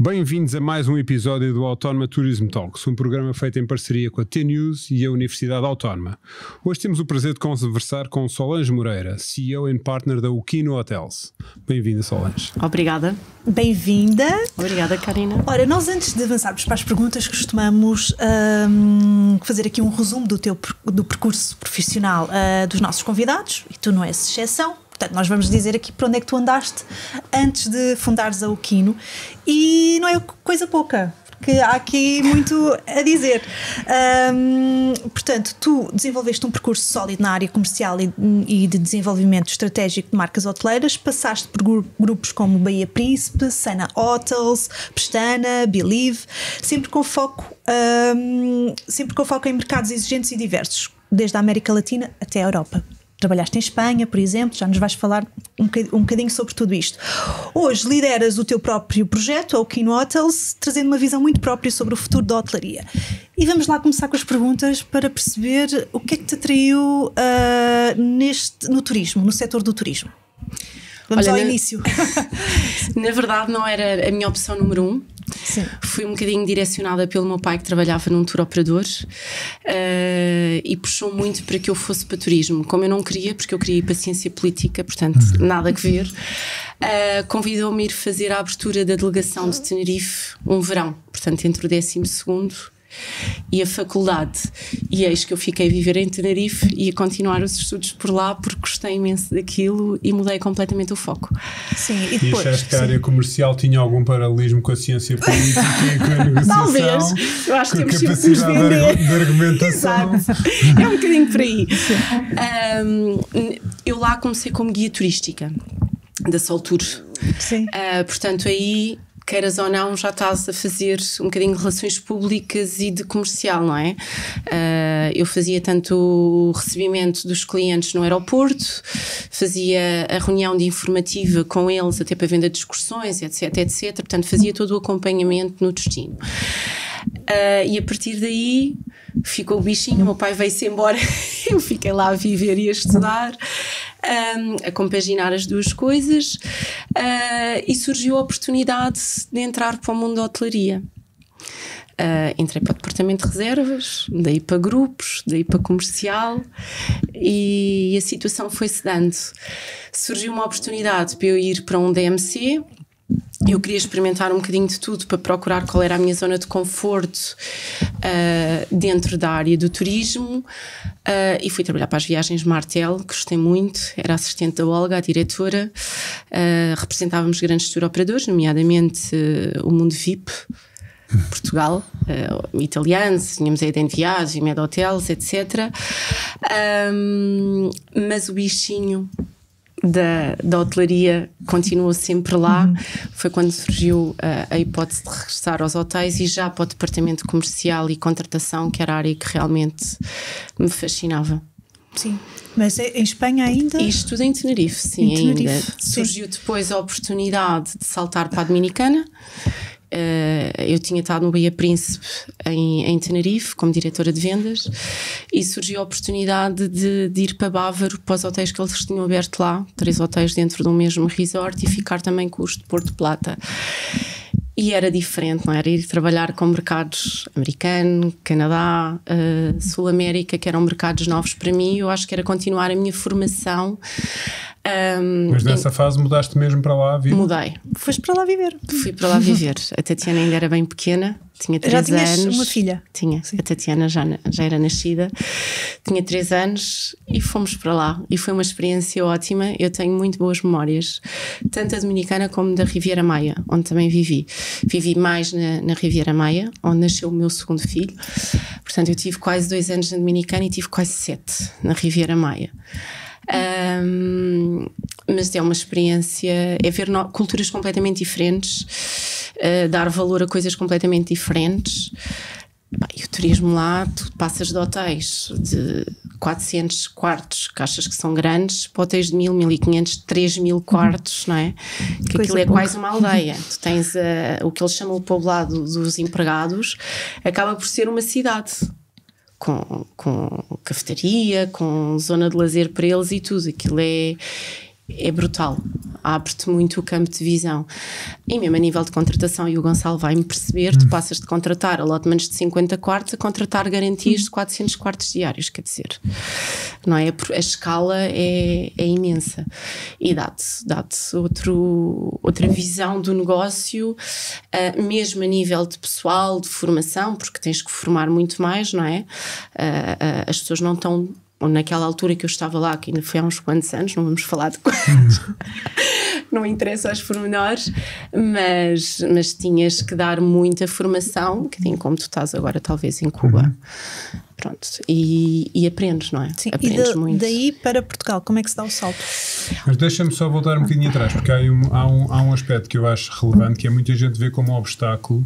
Bem-vindos a mais um episódio do Autónoma Tourism Talks, um programa feito em parceria com a T-News e a Universidade Autónoma. Hoje temos o prazer de conversar com Solange Moreira, CEO e Partner da Okino Hotels. Bem-vinda, Solange. Obrigada. Bem-vinda. Obrigada, Karina. Ora, nós antes de avançarmos para as perguntas costumamos fazer aqui um resumo do percurso profissional dos nossos convidados, e tu não és exceção. Portanto, nós vamos dizer aqui para onde é que tu andaste antes de fundares a Okino, e não é coisa pouca, porque há aqui muito a dizer. Portanto, tu desenvolveste um percurso sólido na área comercial e de desenvolvimento estratégico de marcas hoteleiras, passaste por grupos como Bahia Príncipe, Sana Hotels, Pestana, Believe, sempre com foco em mercados exigentes e diversos, desde a América Latina até a Europa. Trabalhaste em Espanha, por exemplo, já nos vais falar um bocadinho sobre tudo isto. Hoje lideras o teu próprio projeto, a Okino Hotels, trazendo uma visão muito própria sobre o futuro da hotelaria. E vamos lá começar com as perguntas para perceber o que é que te atraiu no turismo, no setor do turismo. Vamos ao início. Na verdade não era a minha opção número 1. Sim. Fui um bocadinho direcionada pelo meu pai, que trabalhava num tour operador, e puxou muito para que eu fosse para turismo. Como eu não queria, porque eu queria ir para ciência política, portanto nada que ver, convidou-me a ir fazer a abertura da delegação de Tenerife um verão, portanto entre o 12º e a faculdade, e eis que eu fiquei a viver em Tenerife e a continuar os estudos por lá, porque gostei imenso daquilo e mudei completamente o foco. Sim, e depois, achaste que a área comercial tinha algum paralelismo com a ciência política e com a negociação? Talvez, eu acho que temos sempre que nos vender de argumentação. Exato. É um bocadinho por aí. Eu lá comecei como guia turística da Sol Tour. Sim. Portanto aí, queiras ou não, já estás a fazer um bocadinho de relações públicas e de comercial, não é? Eu fazia tanto o recebimento dos clientes no aeroporto, fazia a reunião de informativa com eles, até para venda de excursões, etc, etc. Portanto, fazia todo o acompanhamento no destino. E a partir daí ficou o bichinho, o meu pai veio-se embora, eu fiquei lá a viver e a estudar, a compaginar as duas coisas, e surgiu a oportunidade de entrar para o mundo da hotelaria. Entrei para o departamento de reservas, daí para grupos, daí para comercial, e a situação foi-se dando. Surgiu uma oportunidade para eu ir para um DMC. Eu queria experimentar um bocadinho de tudo para procurar qual era a minha zona de conforto dentro da área do turismo, e fui trabalhar para as viagens Martel, que gostei muito. Era assistente da Olga, a diretora. Representávamos grandes tour operadores, nomeadamente o Mundo VIP, Portugal, italianos, tínhamos a Eden Viagens, Med Hotels, etc. Mas o bichinho da hotelaria continuou sempre lá. Foi quando surgiu a hipótese de regressar aos hotéis e já para o departamento comercial e contratação, que era a área que realmente me fascinava. Sim. Mas em Espanha ainda? Isto tudo em Tenerife, sim, em Tenerife, ainda. sim. Surgiu depois a oportunidade de saltar para a Dominicana. Eu tinha estado no Bahia Príncipe em Tenerife como diretora de vendas, e surgiu a oportunidade de ir para Bávaro, para os hotéis que eles tinham aberto lá, 3 hotéis dentro de um mesmo resort, e ficar também com os de Porto Plata. E era diferente, não era? Ir trabalhar com mercados americano, Canadá, Sul-América, que eram mercados novos para mim. Eu acho que era continuar a minha formação. Mas nessa fase mudaste mesmo para lá a vida? Mudei. Foste para lá viver? Fui para lá viver. A Tatiana ainda era bem pequena, tinha 3 anos. Já tinhas uma filha? Tinha. Sim. A Tatiana já era nascida, tinha 3 anos e fomos para lá. E foi uma experiência ótima. Eu tenho muito boas memórias, tanto da Dominicana como da Riviera Maia, onde também vivi. Vivi mais na Riviera Maia, onde nasceu o meu segundo filho. Portanto, eu tive quase 2 anos na Dominicana e tive quase 7 na Riviera Maia. Mas é uma experiência, é ver culturas completamente diferentes, dar valor a coisas completamente diferentes. E o turismo lá, tu passas de hotéis de 400 quartos, que achas que são grandes, para hotéis de 1000, 1500, 3000 quartos, não é? Que aquilo é quase uma aldeia. Tu tens o que eles chamam o povoado dos empregados, acaba por ser uma cidade. Com cafetaria, com zona de lazer para eles e tudo. Aquilo é é brutal. Abre-te muito o campo de visão. E mesmo a nível de contratação, e o Gonçalo vai-me perceber, tu passas de contratar allotments de 50 quartos a contratar garantias de 400 quartos diários, quer dizer, não é? A escala é imensa e dá-te outra visão do negócio, mesmo a nível de pessoal, de formação, porque tens que formar muito mais, não é? As pessoas não estão... Naquela altura que eu estava lá, que ainda foi há uns quantos anos, não vamos falar de quantos, não interessa aos pormenores, mas tinhas que dar muita formação, um bocadinho como tu estás agora talvez em Cuba. Pronto, e aprendes, não é? Sim. Aprendes muito. Daí para Portugal, como é que se dá o salto? Mas deixa-me só voltar um bocadinho atrás, porque há um aspecto que eu acho relevante, que é muita gente vê como um obstáculo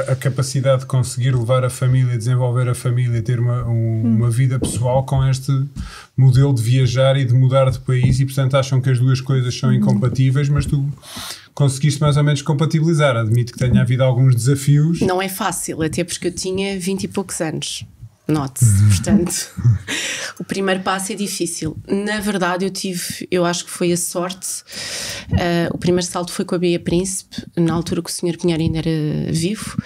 a capacidade de conseguir levar a família, desenvolver a família, ter uma vida pessoal com este modelo de viajar e de mudar de país, e portanto acham que as duas coisas são incompatíveis, mas tu conseguiste mais ou menos compatibilizar. Admito que tenha havido alguns desafios. Não é fácil, até porque eu tinha 20 e poucos anos. Note-se, portanto, o primeiro passo é difícil. Na verdade, eu acho que foi a sorte. O primeiro salto foi com a Bia Príncipe, na altura que o Sr. Pinheiro ainda era vivo,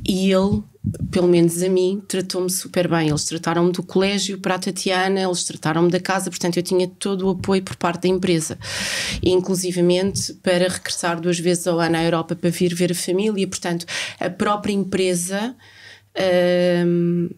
e ele, pelo menos a mim, tratou-me super bem. Eles trataram-me do colégio para a Tatiana, eles trataram-me da casa, portanto eu tinha todo o apoio por parte da empresa, e inclusivamente para regressar 2 vezes ao ano à Europa para vir ver a família. Portanto, a própria empresa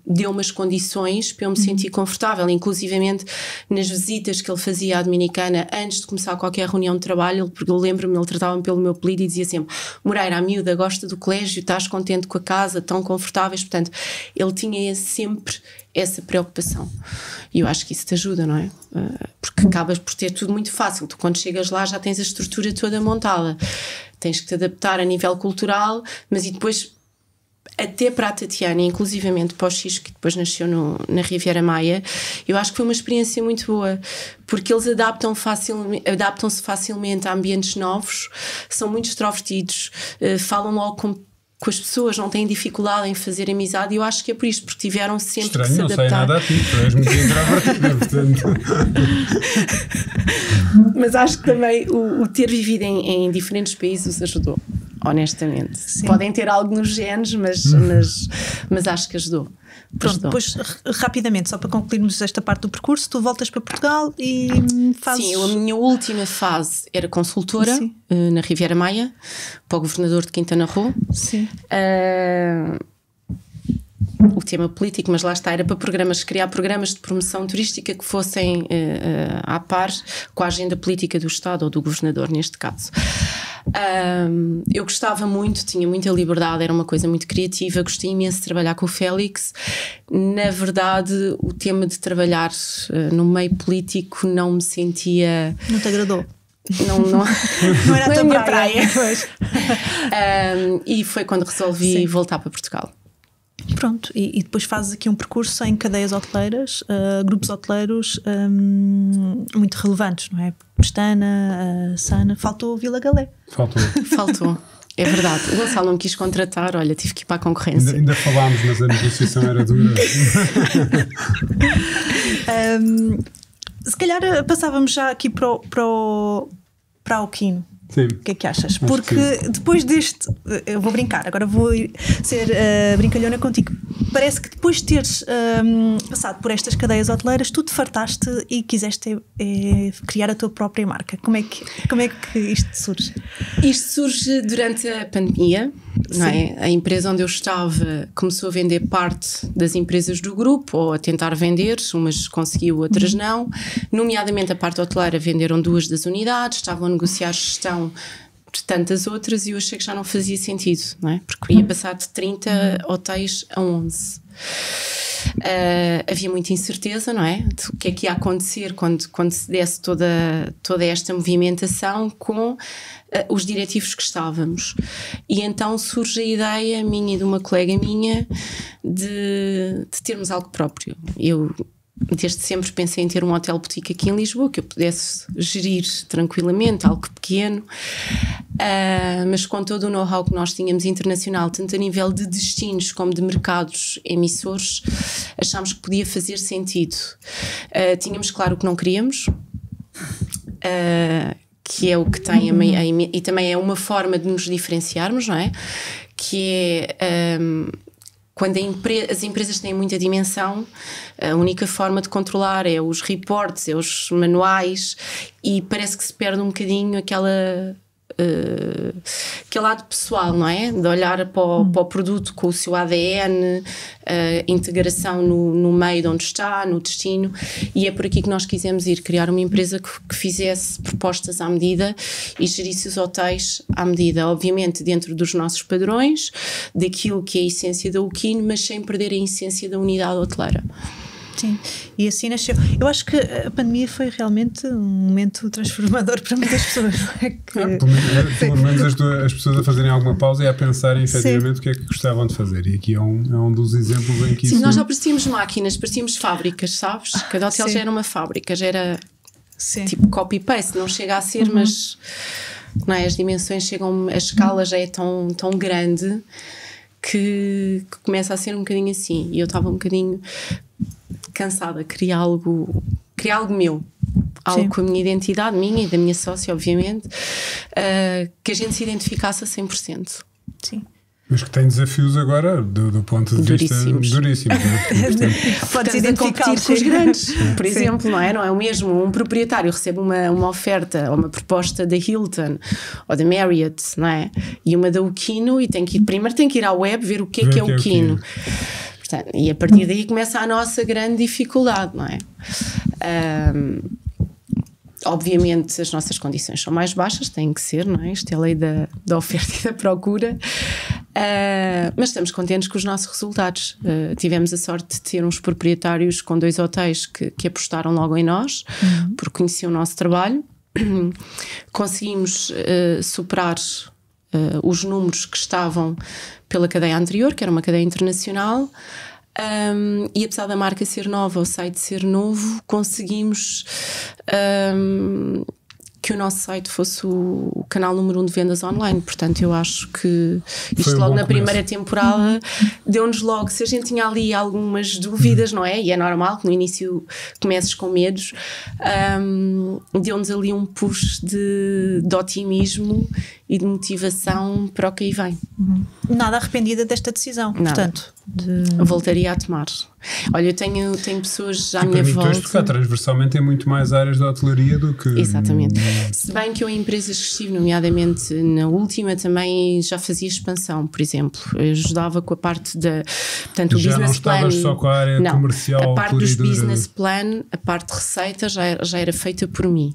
deu umas condições para eu me sentir confortável, inclusivamente nas visitas que ele fazia à Dominicana antes de começar qualquer reunião de trabalho. Porque eu lembro-me, ele tratava-me pelo meu apelido e dizia sempre: Moreira, a miúda gosta do colégio, estás contente com a casa, tão confortáveis. Portanto, ele tinha sempre essa preocupação, e eu acho que isso te ajuda, não é? Porque acabas por ter tudo muito fácil. Tu, quando chegas lá, já tens a estrutura toda montada, tens que te adaptar a nível cultural, mas e depois até para a Tatiana, inclusivamente para o X, que depois nasceu na Riviera Maia, eu acho que foi uma experiência muito boa, porque eles adaptam-se facilmente a ambientes novos, são muito extrovertidos, falam logo com as pessoas, não têm dificuldade em fazer amizade, e eu acho que é por isto, porque tiveram sempre que se adaptar. Estranho, não sei nada a ti, tu és muito introvertida, portanto. Mas acho que também o ter vivido em diferentes países ajudou, honestamente. Sim. Podem ter algo nos genes, mas acho que ajudou. Pronto, depois, rapidamente, só para concluirmos esta parte do percurso, tu voltas para Portugal e fazes... Sim, a minha última fase era consultora na Riviera Maia, para o governador de Quintana Roo. Sim. O tema político, mas lá está, era para criar programas de promoção turística que fossem à par com a agenda política do Estado ou do governador, neste caso. Eu gostava muito, tinha muita liberdade, era uma coisa muito criativa, gostei imenso de trabalhar com o Félix. Na verdade, o tema de trabalhar no meio político não me sentia... Não te agradou? Não era a minha praia. Pois. E foi quando resolvi voltar para Portugal. Pronto, e depois fazes aqui um percurso em cadeias hoteleiras, grupos hoteleiros muito relevantes, não é? Pestana, Sana, faltou Vila Galé. Faltou. É verdade. O Gonçalo não quis contratar, olha, tive que ir para a concorrência. Ainda falámos, mas a negociação era dura. Se calhar passávamos já aqui para o Quino. Sim. O que é que achas? Porque depois deste, eu vou brincar, agora vou ser brincalhona contigo. Parece que depois de teres passado por estas cadeias hoteleiras, tu te fartaste e quiseste criar a tua própria marca. Como é que isto surge? Isto surge durante a pandemia, não é? A empresa onde eu estava começou a vender parte das empresas do grupo, ou a tentar vender, umas conseguiu, outras não. Nomeadamente a parte hoteleira, venderam 2 das unidades, estavam a negociar gestão de tantas outras, e eu achei que já não fazia sentido, não é? Porque ia passar de 30 hotéis a 11. Havia muita incerteza, não é? De o que é que ia acontecer quando se desse toda esta movimentação com os diretivos que estávamos. E então surge a ideia minha e de uma colega minha de termos algo próprio. Eu desde sempre pensei em ter um hotel boutique aqui em Lisboa, que eu pudesse gerir tranquilamente, algo pequeno, mas com todo o know-how que nós tínhamos internacional, tanto a nível de destinos como de mercados emissores, achámos que podia fazer sentido. Tínhamos claro o que não queríamos, que é o que tem e também é uma forma de nos diferenciarmos, não é? Que é quando as empresas têm muita dimensão, a única forma de controlar é os reports, é os manuais, e parece que se perde um bocadinho aquele lado pessoal, não é? De olhar para o produto com o seu ADN, integração no meio de onde está, no destino, e é por aqui que nós quisemos ir, criar uma empresa que fizesse propostas à medida e gerisse os hotéis à medida, obviamente dentro dos nossos padrões, daquilo que é a essência da UKIN, mas sem perder a essência da unidade hoteleira. Sim, e assim nasceu. Eu acho que a pandemia foi realmente um momento transformador para muitas pessoas. Pelo menos as pessoas a fazerem alguma pausa e a pensarem efetivamente o que é que gostavam de fazer. E aqui é um dos exemplos em que Sim, nós já parecíamos máquinas, parecíamos fábricas, sabes? Cada hotel já era uma fábrica, já era tipo copy-paste, não chega a ser, mas não é? As dimensões chegam, a escala já é tão grande que começa a ser um bocadinho assim. E eu estava um bocadinho cansada, queria algo meu, algo com a minha identidade, minha e da minha sócia, obviamente, que a gente se identificasse a 100%. Sim. Mas que tem desafios agora do ponto de duríssimos. vista duríssimos. Podes identificar com os grandes, por exemplo, não é o mesmo um proprietário recebe uma oferta ou uma proposta da Hilton ou da Marriott, não é? E uma da UKINO, e primeiro tem que ir à web ver o que é o UKINO. Portanto, e a partir daí começa a nossa grande dificuldade, não é? Obviamente as nossas condições são mais baixas, têm que ser, não é? Isto é a lei da oferta e da procura, mas estamos contentes com os nossos resultados. Tivemos a sorte de ter uns proprietários com 2 hotéis que apostaram logo em nós, porque conheciam o nosso trabalho. Conseguimos superar os números que estavam pela cadeia anterior, que era uma cadeia internacional. E apesar da marca ser nova, o site ser novo, conseguimos que o nosso site fosse o canal número 1 de vendas online. Portanto, eu acho que isto logo na primeira temporada deu-nos logo, se a gente tinha ali algumas dúvidas, não é? E é normal que no início comeces com medos, deu-nos ali um push de otimismo e de motivação para o que aí vem. Nada arrependida desta decisão, portanto. Voltaria a tomar. Olha, eu tenho pessoas à minha volta. Porque transversalmente tem muito mais áreas da hotelaria do que. Exatamente. Se bem que eu em empresas que estive, nomeadamente na última, também já fazia expansão, por exemplo. Eu ajudava com a parte da. Portanto, já o business plan. Não estavas só com a área comercial. A parte dos business plan, a parte de receita já era feita por mim.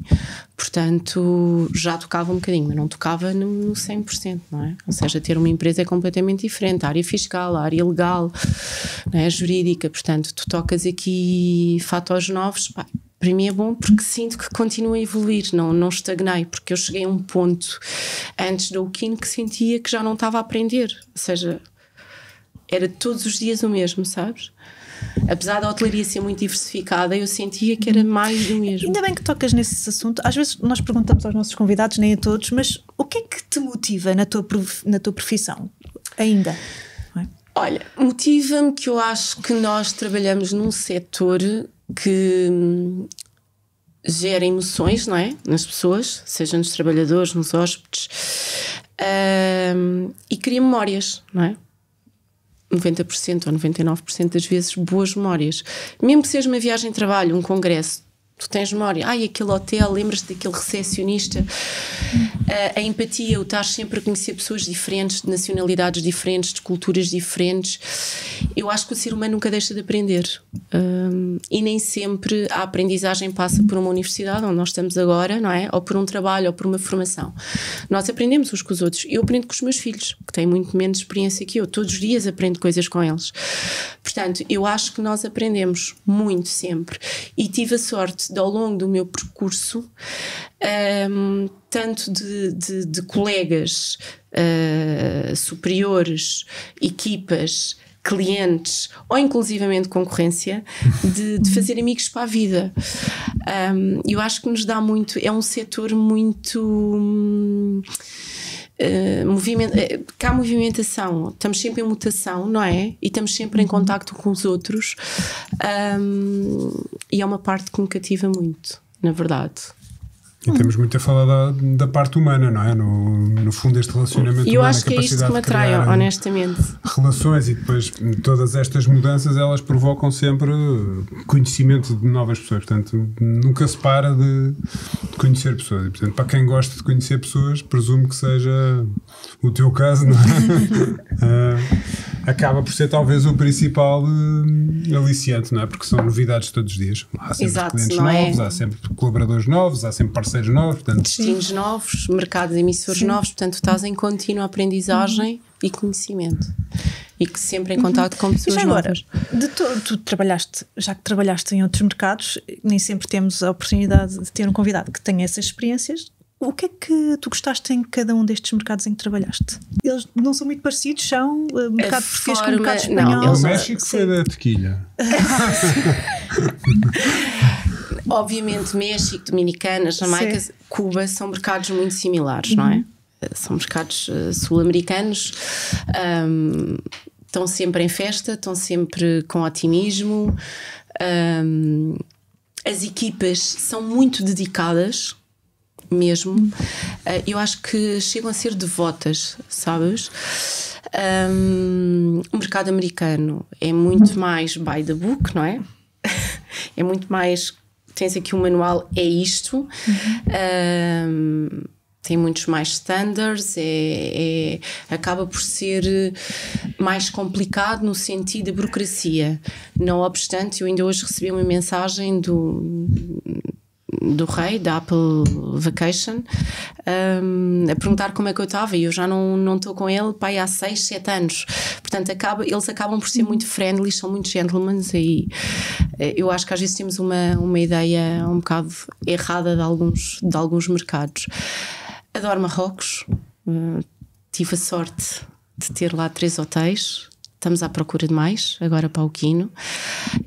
Portanto, já tocava um bocadinho, mas não tocava no 100%, não é? Ou seja, ter uma empresa é completamente diferente. A área fiscal, a área legal, não é? A jurídica. Portanto, tu tocas aqui fatores novos. Pá, para mim é bom porque sinto que continuo a evoluir, não estagnei, porque eu cheguei a um ponto antes da UKIN que sentia que já não estava a aprender. Ou seja, era todos os dias o mesmo, sabes? Apesar da hotelaria ser muito diversificada, eu sentia que era mais do mesmo. Ainda bem que tocas nesse assunto. Às vezes nós perguntamos aos nossos convidados, nem a todos, mas o que é que te motiva na tua profissão ainda? Olha, motiva-me que eu acho que nós trabalhamos num setor que gera emoções, não é? Nas pessoas, seja nos trabalhadores, nos hóspedes, e cria memórias, não é? 90% ou 99% das vezes boas memórias. Mesmo que seja uma viagem de trabalho, um congresso, tu tens memória. Aquele hotel, lembras-te daquele recepcionista? A empatia, o estar sempre a conhecer pessoas diferentes, de nacionalidades diferentes, de culturas diferentes. Eu acho que o ser humano nunca deixa de aprender. E nem sempre a aprendizagem passa por uma universidade, onde nós estamos agora, não é? Ou por um trabalho, ou por uma formação. Nós aprendemos uns com os outros. Eu aprendo com os meus filhos, que têm muito menos experiência que eu. Todos os dias aprendo coisas com eles. Portanto, eu acho que nós aprendemos muito sempre. E tive a sorte de, ao longo do meu percurso, tanto de colegas superiores, equipas, clientes ou inclusivamente concorrência, de fazer amigos para a vida. Eu acho que nos dá muito, é um setor muito que há movimentação, estamos sempre em mutação, não é? E estamos sempre em contacto com os outros, e é uma parte que me cativa muito, na verdade. E temos muito a falar da parte humana, não é? No fundo, este relacionamento humano. Eu acho que é isto que me atrai, honestamente. Relações, e depois todas estas mudanças, elas provocam sempre conhecimento de novas pessoas. Portanto, nunca se para de conhecer pessoas. E, portanto, para quem gosta de conhecer pessoas, presumo que seja o teu caso, não é? Acaba por ser talvez o principal aliciante, não é? Porque são novidades todos os dias. Há sempre clientes novos, há sempre colaboradores novos, há sempre parceiros novos, portanto, destinos novos, mercados emissores novos, portanto estás em contínua aprendizagem e conhecimento, e que sempre em contato com pessoas novas. Tu trabalhaste, já que trabalhaste em outros mercados, nem sempre temos a oportunidade de ter um convidado que tenha essas experiências. O que é que tu gostaste em cada um destes mercados em que trabalhaste? Eles não são muito parecidos, são mercado português com o mercado espanhol? O México foi da tequila. Obviamente, México, Dominicana, Jamaica, Cuba são mercados muito similares, não é? São mercados sul-americanos, estão sempre em festa, estão sempre com otimismo. As equipas são muito dedicadas, mesmo. Eu acho que chegam a ser devotas, sabes? O mercado americano é muito mais by the book, não é? É muito mais... Tens aqui um manual, é isto. Tem muitos mais standards, acaba por ser mais complicado no sentido da burocracia. Não obstante, eu ainda hoje recebi uma mensagem do rei da Apple Vacation a perguntar como é que eu estava, e eu já não estou com ele há 6, 7 anos. Portanto, eles acabam por ser muito friendly, são muito gentlemen, e eu acho que às vezes temos uma ideia um bocado errada de alguns mercados. Adoro Marrocos, tive a sorte de ter lá 3 hotéis. Estamos à procura de mais, agora para o Quino,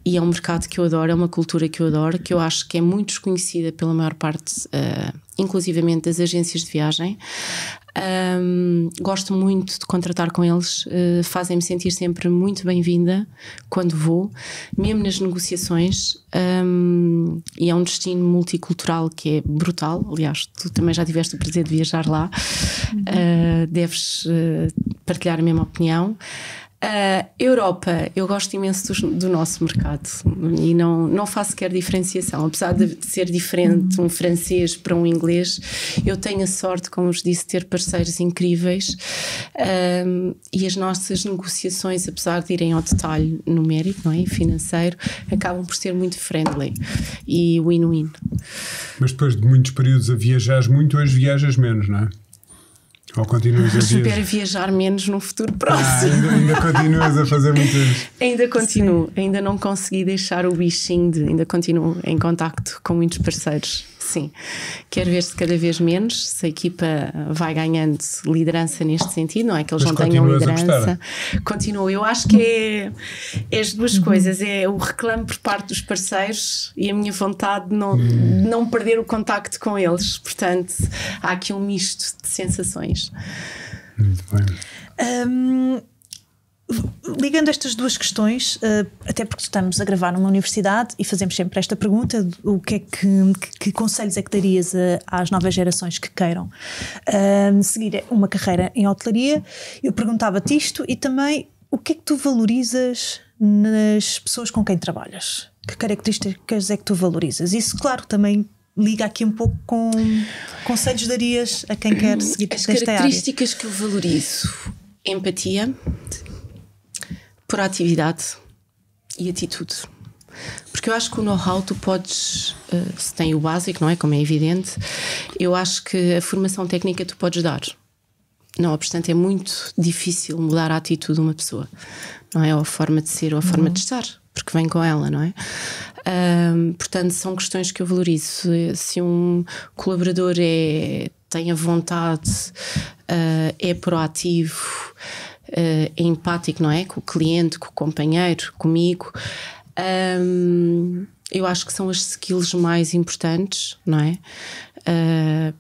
e é um mercado que eu adoro, é uma cultura que eu adoro, que eu acho que é muito desconhecida pela maior parte, inclusivamente das agências de viagem. Gosto muito de contratar com eles, fazem-me sentir sempre muito bem-vinda quando vou, mesmo nas negociações, e é um destino multicultural que é brutal. Aliás, tu também já tiveste o prazer de viajar lá, deves partilhar a mesma opinião. Europa, eu gosto imenso do nosso mercado e não faço sequer diferenciação, apesar de ser diferente um francês para um inglês. Eu tenho a sorte, como vos disse, de ter parceiros incríveis, e as nossas negociações, apesar de irem ao detalhe numérico, não é, financeiro, acabam por ser muito friendly e win-win. Mas depois de muitos períodos a viajares muito, hoje viajas menos, não é? Ou continuas a viajar? Espero viajar menos no futuro próximo. Ainda continuas a fazer muitas... Ainda continuo. Sim. Ainda não consegui deixar o bichinho ainda continuo em contacto com muitos parceiros. Sim. Quero ver se cada vez menos, se a equipa vai ganhando liderança neste sentido, não é que eles não tenham liderança. Continuo. Eu acho que é as duas coisas, é o reclamo por parte dos parceiros e a minha vontade de não perder o contacto com eles. Portanto, há aqui um misto de sensações. Muito bem. Ligando estas duas questões, até porque estamos a gravar numa universidade e fazemos sempre esta pergunta: o que é que conselhos é que darias às novas gerações que queiram seguir uma carreira em hotelaria? Eu perguntava-te isto, e também o que é que tu valorizas nas pessoas com quem trabalhas? Que características é que tu valorizas? Isso, claro, também liga aqui um pouco com conselhos darias a quem quer seguir esta área. As características que eu valorizo: empatia, proatividade e atitude. Porque eu acho que o know-how tu podes, se tem o básico, não é? Como é evidente, eu acho que a formação técnica tu podes dar. Não obstante, é muito difícil mudar a atitude de uma pessoa, não é? Ou a forma de ser, ou a forma de estar, porque vem com ela, não é? Portanto, são questões que eu valorizo. Se um colaborador tem a vontade, é proativo, é empático, não é? Com o cliente, com o companheiro, comigo, eu acho que são as skills mais importantes, não é?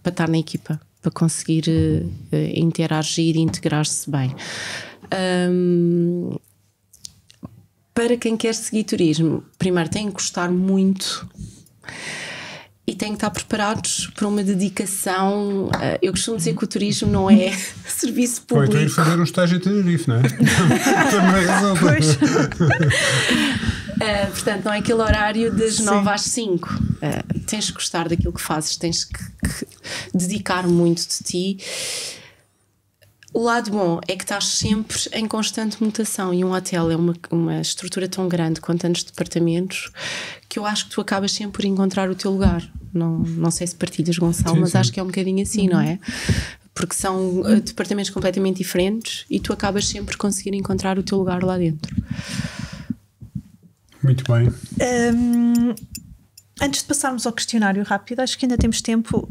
Para estar na equipa, para conseguir interagir e integrar-se bem. Para quem quer seguir turismo, primeiro tem que gostar muito e têm que estar preparados para uma dedicação. Eu costumo dizer que o turismo não é serviço público. Foi tu ir fazer um estágio em Tenerife, não é? Pois. Portanto, não é aquele horário das 9 às 5. Tens que gostar daquilo que fazes, tens que dedicar muito de ti. O lado bom é que estás sempre em constante mutação, e um hotel é uma estrutura tão grande com tantos departamentos que eu acho que tu acabas sempre por encontrar o teu lugar. Não sei se partilhas, Gonçalo, mas acho que é um bocadinho assim, não é? Porque são departamentos completamente diferentes e tu acabas sempre por conseguir encontrar o teu lugar lá dentro. Muito bem. Antes de passarmos ao questionário rápido, acho que ainda temos tempo.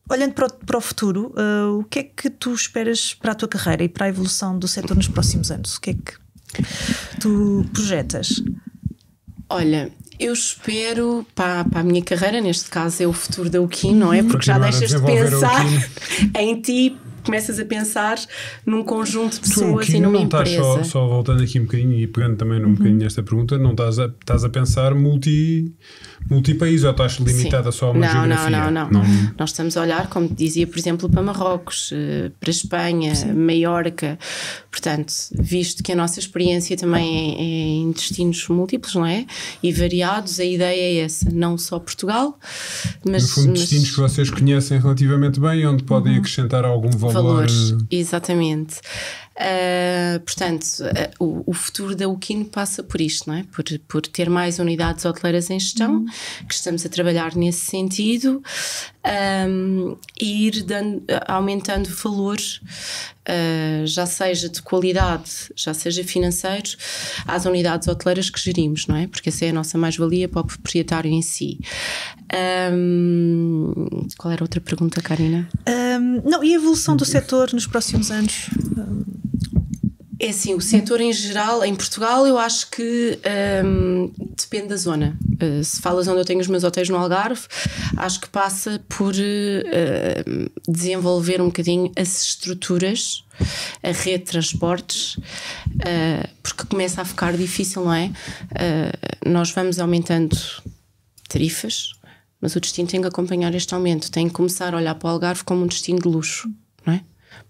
Olhando para o futuro, o que é que tu esperas para a tua carreira e para a evolução do setor nos próximos anos? O que é que tu projetas? Olha, eu espero para a minha carreira, neste caso é o futuro da UKIN, não é? Porque já deixas de pensar em ti, começas a pensar num conjunto de pessoas e numa empresa. Não estás só voltando aqui um bocadinho e pegando também num bocadinho nesta pergunta, não estás a pensar multi-país, ou estás limitada só a uma geografia? Não. Nós estamos a olhar, como te dizia, por exemplo, para Marrocos, para Espanha, Maiorca. Portanto, visto que a nossa experiência também é em destinos múltiplos, não é? E variados, a ideia é essa, não só Portugal, mas... No fundo, destinos que vocês conhecem relativamente bem, onde podem acrescentar algum valor. Exatamente. Portanto, o futuro da UKIN passa por isto, não é? Por ter mais unidades hoteleiras em gestão, que estamos a trabalhar nesse sentido, e ir aumentando valor, já seja de qualidade, já seja financeiro, às unidades hoteleiras que gerimos, não é? Porque essa é a nossa mais-valia para o proprietário em si. Qual era a outra pergunta, Karina? Não, e a evolução do setor nos próximos anos? É assim, o setor em geral, em Portugal, eu acho que depende da zona. Se falas onde eu tenho os meus hotéis no Algarve, acho que passa por desenvolver um bocadinho as estruturas, a rede de transportes, porque começa a ficar difícil, não é? Nós vamos aumentando tarifas, mas o destino tem que acompanhar este aumento, tem que começar a olhar para o Algarve como um destino de luxo, não é?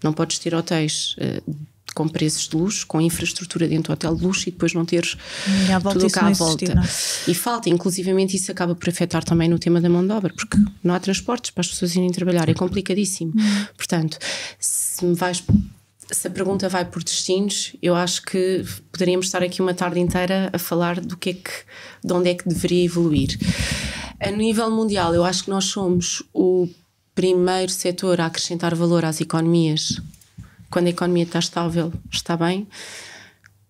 Não podes ter hotéis com preços de luxo, com infraestrutura dentro do hotel de luxo e depois não teres tudo cá à volta. E falta, inclusivamente isso acaba por afetar também no tema da mão de obra, porque não há transportes para as pessoas irem trabalhar, é complicadíssimo. Portanto, se a pergunta vai por destinos, eu acho que poderíamos estar aqui uma tarde inteira a falar de onde é que deveria evoluir. A nível mundial, eu acho que nós somos o primeiro setor a acrescentar valor às economias. Quando a economia está estável, está bem.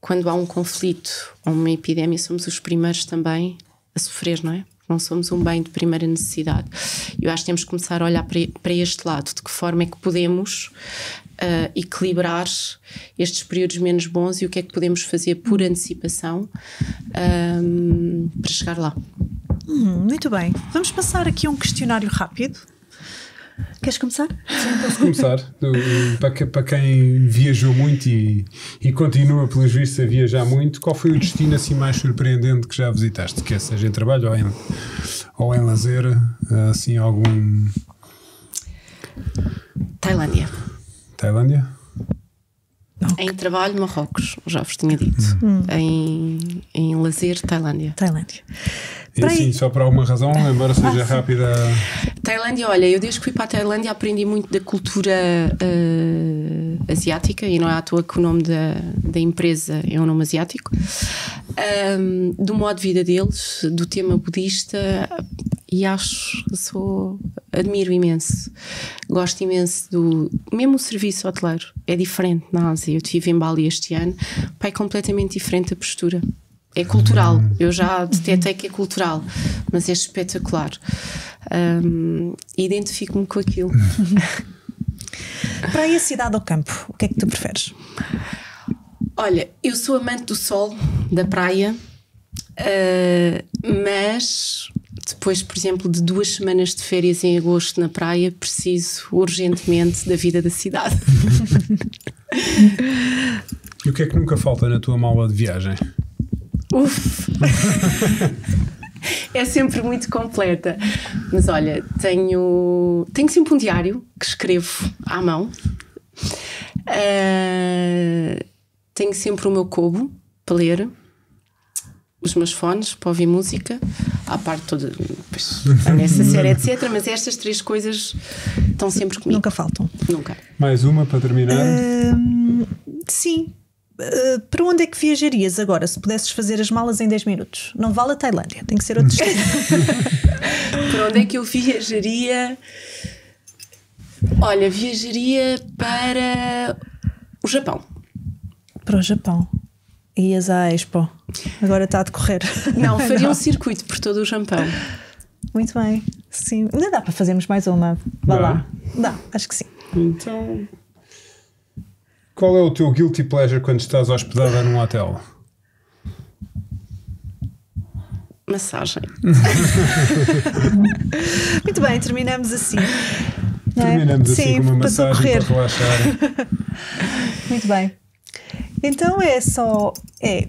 Quando há um conflito ou uma epidemia, somos os primeiros também a sofrer, não é? Não somos um bem de primeira necessidade. Eu acho que temos que começar a olhar para este lado, de que forma é que podemos equilibrar estes períodos menos bons e o que é que podemos fazer por antecipação para chegar lá. Muito bem. Vamos passar aqui a um questionário rápido. Queres começar? Sim, posso começar. Para quem viajou muito e continua, pelos vistos, a viajar muito, qual foi o destino assim mais surpreendente que já visitaste? Quer seja em trabalho ou em lazer, assim algum... Tailândia. Tailândia? Okay. Em trabalho, Marrocos, já vos tinha dito. Em lazer, Tailândia. E assim, só por alguma razão, embora seja rápida. Tailândia, olha, eu desde que fui para a Tailândia aprendi muito da cultura asiática, e não é à toa que o nome da empresa é um nome asiático, do modo de vida deles, do tema budista, e admiro imenso, gosto imenso mesmo o serviço hoteleiro é diferente na Ásia. Eu estive em Bali este ano, é completamente diferente a postura. É cultural, eu já detetei que é cultural, mas é espetacular. Identifico-me com aquilo. Praia, cidade ou campo? O que é que tu preferes? Olha, eu sou amante do sol, da praia, mas depois, por exemplo, de 2 semanas de férias em agosto na praia, preciso urgentemente da vida da cidade. E o que é que nunca falta na tua mala de viagem? É sempre muito completa. Mas olha, tenho sempre um diário que escrevo à mão. Tenho sempre o meu Kobo para ler, os meus fones para ouvir música, à parte toda essa série, etc. Mas estas 3 coisas estão sempre comigo. Nunca faltam. Nunca. Mais uma para terminar? Sim. Para onde é que viajarias agora se pudesses fazer as malas em 10 minutos? Não vale a Tailândia, tem que ser outro destino. Para onde é que eu viajaria? Olha, viajaria para o Japão. Para o Japão. Ias à Expo. Agora está a decorrer. Não, faria um circuito por todo o Japão. Muito bem. Sim. Ainda dá para fazermos mais uma. Vá lá. Dá, acho que sim. Então, qual é o teu guilty pleasure quando estás hospedada num hotel? Massagem. Muito bem, terminamos assim. Terminamos assim com uma massagem para relaxar. Muito bem. Então é só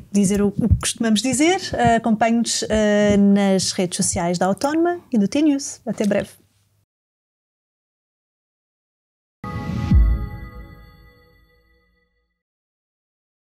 dizer o que costumamos dizer. Acompanhe-nos nas redes sociais da Autónoma e do T-News. Até breve.